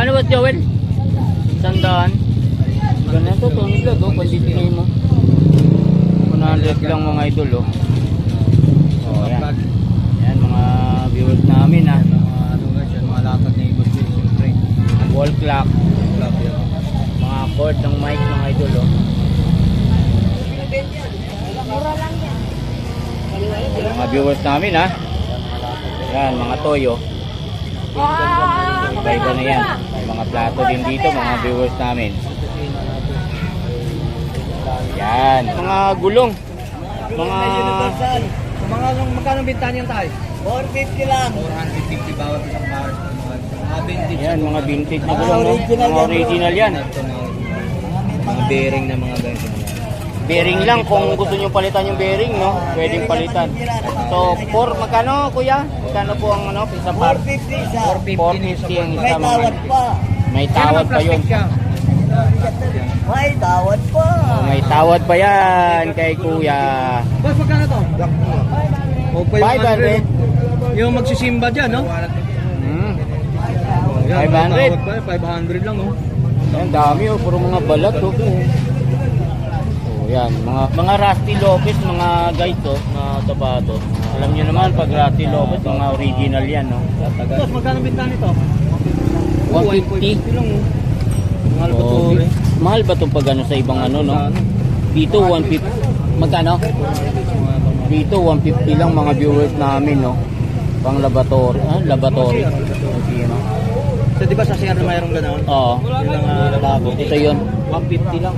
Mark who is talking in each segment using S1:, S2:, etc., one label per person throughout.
S1: Magkano ba, Joel? 100. Ganito, Tony Vlog, oh. Pandibigay mo. 100 lang mga idol, oh. Oh, yan. Yan, mga viewers namin, ha.
S2: Mga latag na ibig siyempre.
S1: Wall clock. Mga cord ng mic, mga idol, oh.
S3: Mura lang yan.
S1: Mga viewers namin, ha. Yan, mga toyo. Iba-iba na yan. May mga plato din dito, mga viewers namin. Yan, mga gulong. Mga
S2: Magkano bintahan yan tayo?
S3: 450 lang.
S2: 450 bawat isang bar. Mga vintage.
S1: yan, mga vintage na gulong, no? Mga original yan.
S2: Mga bearing na mga ganito.
S1: Bearing lang, kung gusto nyo palitan yung bearing, no? Pwedeng palitan. So, magkano, kuya? Magkano po ang ano, isa par?
S3: 450 isa.
S1: 450 ang isa.
S3: May tawad pa.
S1: May tawad pa yun.
S3: May tawad pa.
S1: Oh, may tawad pa yan kay kuya.
S2: Boss, magkano to? O,
S1: 500.
S2: Yung magsisimba dyan, no?
S1: Hmm.
S2: Yan,
S1: 500.
S2: tawad pa, 500 lang, no?
S1: Ang dami, oh. Puro mga balat, oh. Oh, yan. Mga Rusty Lopez, mga guys, oh. Mga sapato. Alam nyo naman, pag Rusty Lopez, mga original yan, no?
S2: Boss, magkano bintahan ito?
S1: 150
S2: lang, oh. Mahal pa
S1: Oh,
S2: to, eh.
S1: mahal ba itong pag ano sa ibang ano, no? Dito 150. Magkano? Dito 150 lang mga viewers namin, no? Pang laboratory. Laboratory. Okay, no?
S2: So, di ba sa CR na mayroong gano'n?
S1: Oo.
S2: Yun ang lababo.
S1: Ito yun.
S2: 150 lang.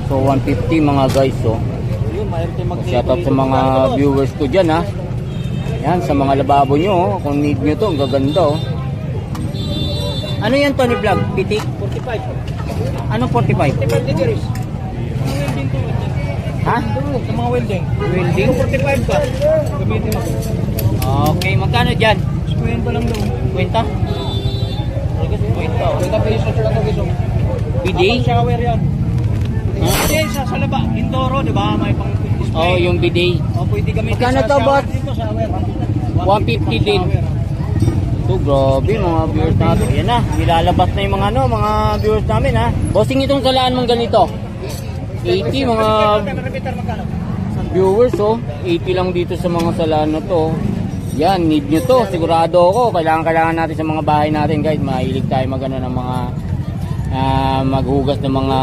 S1: So 150 mga guys, oh.
S2: Yun, mayroon tayong mag-
S1: Shout out sa mga viewers ko dyan, ha. Yan, sa mga lababo nyo, oh. Kung need nyo to, ang gaganda, oh. Ano yan, Tony Vlog? Pitik?
S2: 45.
S1: Anong 45?
S2: 45 degrees.
S1: Ha?
S2: Sa mga welding.
S1: Welding?
S2: 45 pa. Gamitin mo.
S1: Okay, magkano dyan?
S2: 50 lang daw.
S1: Kwenta? Kwenta, oh.
S2: 50 pesos lang ito, guys.
S1: Bidet?
S2: Kapag shower yan.
S1: Ha?
S2: Kasi sa laba, Indoro, di ba? May pang display.
S1: Oh, yung bidet.
S2: O, pwede gamitin
S1: Magkano
S2: sa
S1: to,
S2: shower.
S1: boss?
S2: Dito, shower.
S1: 150 din. So, grabe mga viewers natin. Yan na, nilalabas na yung mga ano, mga viewers namin, ha. Bossing itong salaan mong ganito. 80 mga
S2: Repeater, magkano?
S1: viewers, oh. 80 lang dito sa mga salaan na to. Yan, need nyo to. Sigurado ako, kailangan natin sa mga bahay natin, guys. Mahilig tayo magano ng mga maghugas ng mga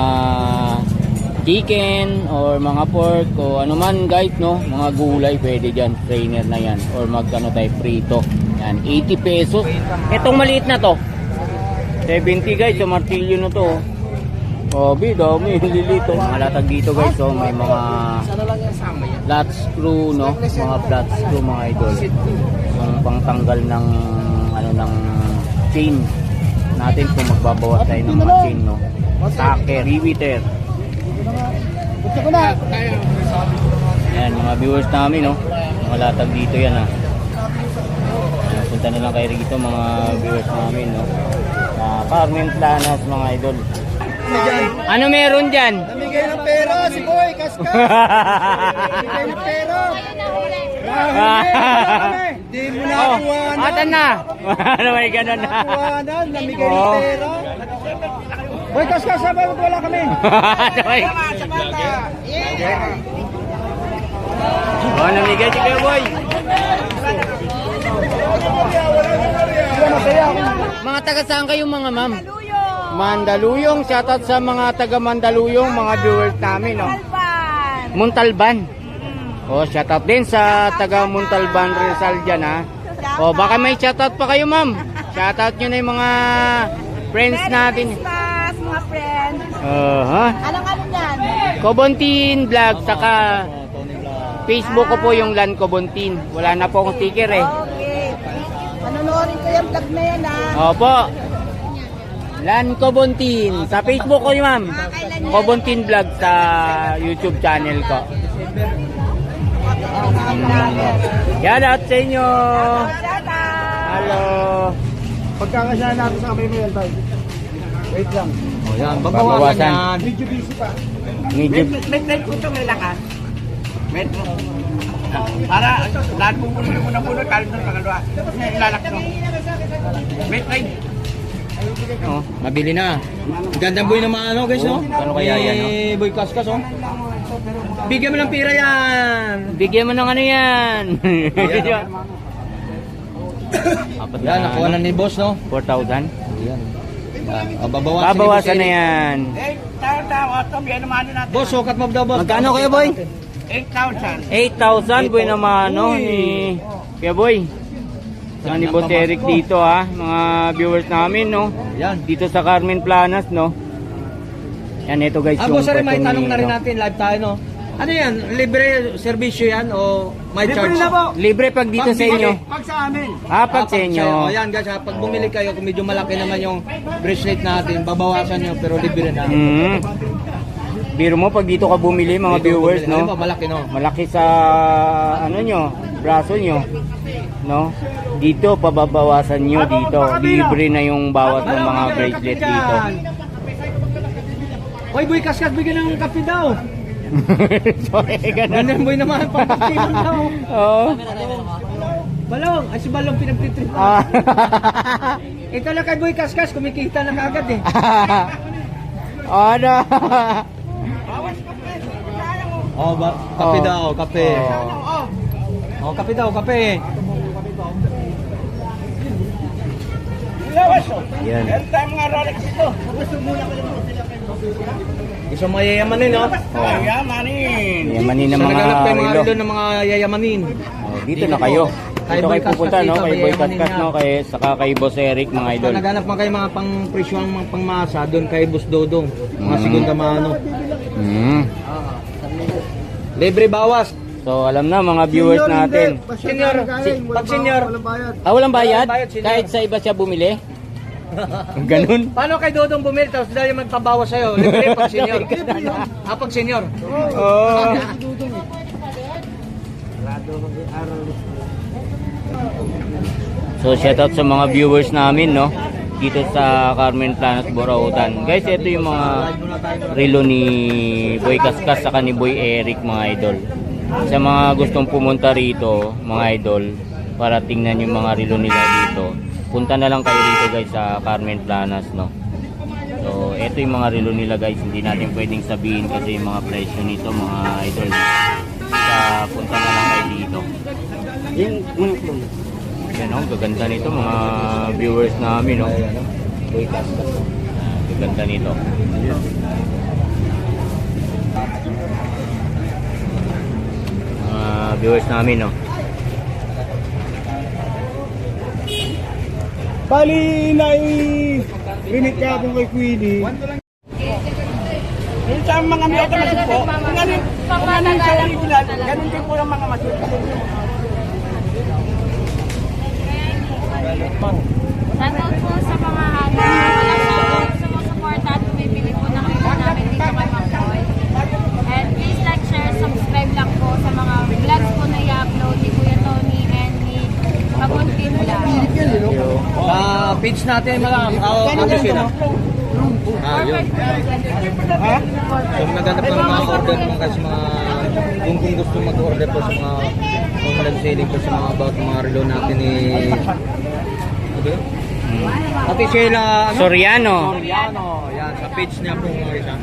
S1: chicken or mga pork o ano man, guys, no. Mga gulay pwede dyan, trainer na yan. Or magano tayo, prito. Yan, 80 pesos. Itong maliit na to 70, guys, yung martilyo na to. Oh, dami lilito. Mga latag dito, guys, so may mga flat screw, no? Mga flat screw, mga idol. Yung pangtanggal ng ano ng chain natin kung magbabawas tayo ng mga chain, no? Tacker, riveter. Yan, mga viewers namin, no? Mga latag dito yan, ha. Punta na lang kayo rito, mga viewers namin, no? Carmen Planas, mga idol. Ano meron dyan?
S2: Namigay ng pera si Boy, kaskas. Namigay ng pera. Hindi mo nakuha na.
S1: Atan na. Ano may ganun na.
S2: Nakuha na, namigay ng pera. Boy, kaskas, sabay wala kami.
S1: Oh, namigay si Kuya Boy. Mga taga saan kayo mga ma'am? Mandaluyong. Shoutout sa mga taga Mandaluyong, mga viewers namin, no? Muntalban. Oh, shoutout din sa taga Muntalban Rizal dyan, ha? Oh, baka may shoutout pa kayo, ma'am. Shoutout nyo na yung mga friends natin.
S3: Mga friends.
S1: Ha?
S3: Anong yan?
S1: Kobontin Vlog, saka Facebook ko po yung Lan Kobontin. Wala na po akong sticker, eh.
S3: Okay. Manonorin ko yung vlog na yan, ha?
S1: Opo. Lan Kobontin. Sa Facebook ko yun, ma'am. Kobontin Vlog sa YouTube channel ko. Shout out sa inyo. Hello.
S2: Pagkakasya natin sa kami mo yan, tayo. Wait lang.
S1: O yan, babawasan.
S2: Medyo busy pa.
S1: Medyo.
S4: May ko ito, may lakas. May para, lahat pupunin mo na puno, talit ng pangalawa. Ilalak mo. May trade.
S1: Oh.
S2: Mabili na. Gandang boy naman ano guys, no?
S1: Ano kaya yan, no?
S2: Boy Kaskas, oh. Bigyan mo ng pira yan.
S1: Bigyan mo ng ano yan. Apat
S2: Yan, nakuha na ni boss, no?
S1: 4,000.
S2: Yan. Babawasan,
S1: Babawasan na yan.
S4: Tawa, ito, bigyan naman natin.
S2: Boss, sukat mo daw, boss.
S1: Magkano kayo, boy?
S4: 8,000.
S1: 8,000 boy naman, no? Ni Kaya boy. Yan ni Boss Eric dito, ha. Mga viewers namin, no?
S2: Yan.
S1: Dito sa Carmen Planas, no? Yan, ito guys.
S2: Boss,
S1: pwesto
S2: may
S1: ni,
S2: tanong na rin
S1: no?
S2: natin, live tayo, no? Ano yan? Libre servisyo yan o may charge?
S1: Libre pag dito sa inyo.
S4: Pag sa amin.
S1: Pag sa inyo.
S2: O yan guys, ha, pag bumili kayo, kung medyo malaki naman yung bracelet natin, babawasan nyo, pero libre na.
S1: Biro mo, pag dito ka bumili, mga
S2: Dito
S1: viewers,
S2: bumili.
S1: no?
S2: Ano ba, malaki, no?
S1: Malaki sa, ano nyo, braso nyo, no? Dito, pababawasan nyo dito. Libre na yung bawat ng mga bracelet dito.
S2: Oy, boy, kaskas, bigyan ng kape daw.
S1: Sorry, ganun.
S2: Ganun, boy naman, pampakilan daw.
S1: Oo.
S2: Balong, ay si Balong pinagtitrip. Ito lang kay boy kaskas, kumikita na kagad eh.
S1: Ano?
S2: Oh, kape
S1: Oh.
S2: daw, kape. Oh, kape daw, kape.
S1: Yan.
S4: Meron tayong mga Rolex dito.
S2: Gusto mo yayamanin, no?
S4: Kaya, manin.
S1: Yamanin ng
S2: Sa
S1: mga
S2: naghanap kayo mga
S1: relo.
S2: relo ng mga yayamanin.
S1: Oh, dito na kayo.
S2: Kay
S1: Dito
S2: Boy
S1: kayo pupunta,
S2: Kaskas
S1: no?
S2: dito,
S1: Kay Boy
S2: bayamanin
S1: Kaskas,
S2: niya.
S1: no? Kay, saka kay Boss Eric, mga idol.
S2: Kung naghanap man kayo mga pang presyong mga pangmasa, doon kay Boss Dodong. Mga segunda mano. Libre bawas.
S1: So, alam na mga viewers natin.
S2: Senior, pag senior.
S1: Walang bayad?
S2: Walang bayad, senior.
S1: Kahit sa iba siya bumili? Ganun?
S2: Paano kay Dodong bumili tapos dahil magpabawas sa'yo? Libre pag senior. Pag senior.
S1: Oh. So, shoutout sa mga viewers namin, no? Dito sa Carmen Planas, Borautan. Guys, ito yung mga relo ni Boy Kaskas saka ni Boy Eric, mga idol. Sa mga gustong pumunta rito, mga idol, para tingnan yung mga relo nila dito, punta na lang kayo dito guys sa Carmen Planas, no? So, ito yung mga relo nila guys. Hindi natin pwedeng sabihin kasi yung mga presyo nito, mga idol. Punta na lang kayo dito. Yan o, gaganda nito mga viewers namin, no? Gaganda nito. Mga viewers namin, no?
S2: Bali na limit ka kung kay Queenie.
S4: Yung sa mga miyota masuko, kung ano yung sa original, ganun din po yung mga masuko.
S5: Shoutout po sa mga walang sumusuporta at bumibili po ng relo namin dito kay Ma'am Joy. And please like, share, subscribe lang po sa mga vlogs po na i-upload ni Kuya Tony and ni Paguntin Vlog.
S2: Sa page natin malam. Ano sila? Yun. So naghanap ng mga order mga kasi mga kung gusto mag-order po sa mga online selling po sa mga about mga relo natin ni Ate Sheila
S1: Soriano.
S2: Soriano. Yan, sa page niya po mga isa.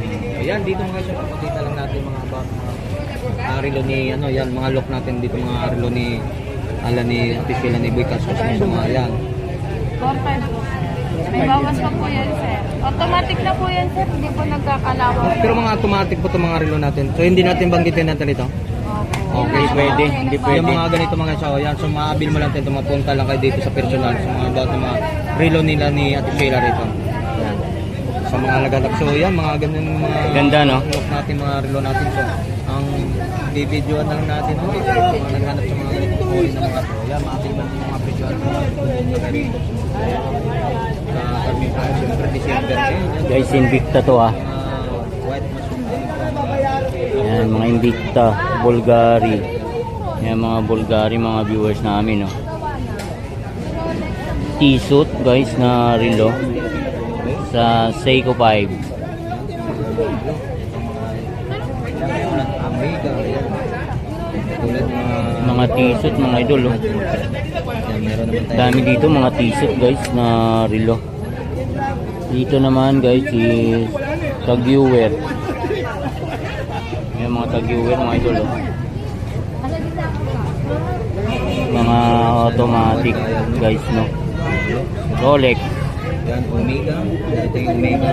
S2: Ayan, dito mga isa, papakita lang natin mga about mga relo ni, ano, yan, mga look natin dito, mga relo ni, ni Ate Sheila ni Boy Kaskas sa mga, yan.
S5: Corporate po. May bawas pa po yan, sir. Automatic na po yan, sir. Hindi po nagkakalawang.
S2: Pero mga automatic po itong mga relo natin. So, hindi natin banggitin natin ito.
S1: Okay, pwede. Hindi
S2: Yung
S1: pwede.
S2: mga ganito mga so, yan. So, maabil mo lang tayo, mapunta lang kayo dito sa personal. Sa mga about ng mga relo nila ni Ate Sheila rito. Yan. Sa mga lagalap. So, yan, mga ganun mga
S1: Ganda, no?
S2: look natin, mga relo natin. So, ang bibidyoan na lang natin. Mga naghanap sa mga ganito uri ng mga so, yan, maabil mo mga bidyoan. Kami pa, siyempre, December ngayon.
S1: Guys, Invicta to, ah.
S2: White mushroom.
S1: Yan, mga Invicta, Bulgari. Yan, mga Bulgari, mga viewers namin, no? T-suit, guys, na relo. Sa Seiko 5.
S2: Amiga, yan. Tulad
S1: Mga t-suit, mga idol, oh.
S2: yan, meron naman tayo.
S1: Dami dito, mga t-suit, guys, na relo. Dito naman guys is tag-viewer. Yung mga tag-viewer mga idol. Oh. Mga automatic guys no. Rolex.
S2: Yan, Omega. Ito yung Omega.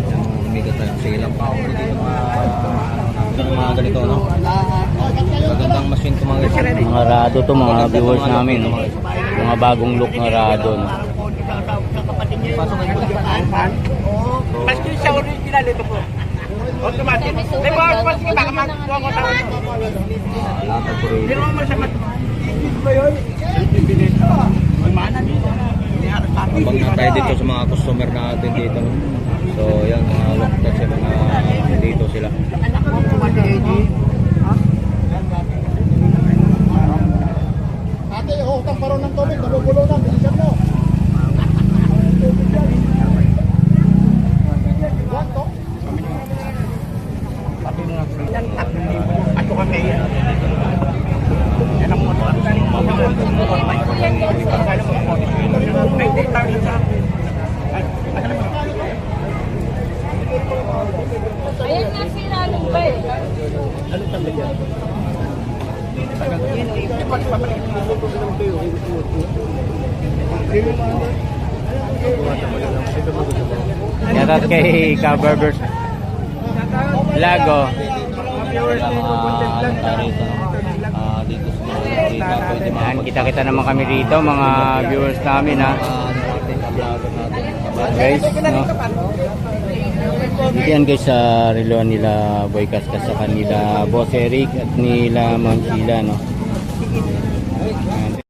S2: Yung Omega tayo. Sige lang pa ako dito mga ganito, no? Magandang machine ito mga guys.
S1: Mga rado to mga viewers namin. No? Mga bagong look na rado. No?
S4: Paski siya original ito po. Automatic. Di ba, paski baka magkuha ko tayo.
S2: Latag po rin.
S4: Pero mo siya mat... Ba yun? May mana dito.
S2: Habang na tayo dito sa mga customer natin dito, no? So, yan, mga loktas yung mga dito sila.
S4: Ate, utang pa rin ng tubig. Nagugulo na. Bilisan mo. Ato kami. Yan ang motor.
S5: Ayan nga si Lalong ba eh.
S1: Shoutout kay Ka-Barbers Lago.
S2: Dito sa mga
S1: Yan, kita-kita naman kami rito mga viewers namin ha. Guys, no? Yan guys sa relo nila Boy Kaskas sa kanila Boss Eric at nila Ma'am Sheila no.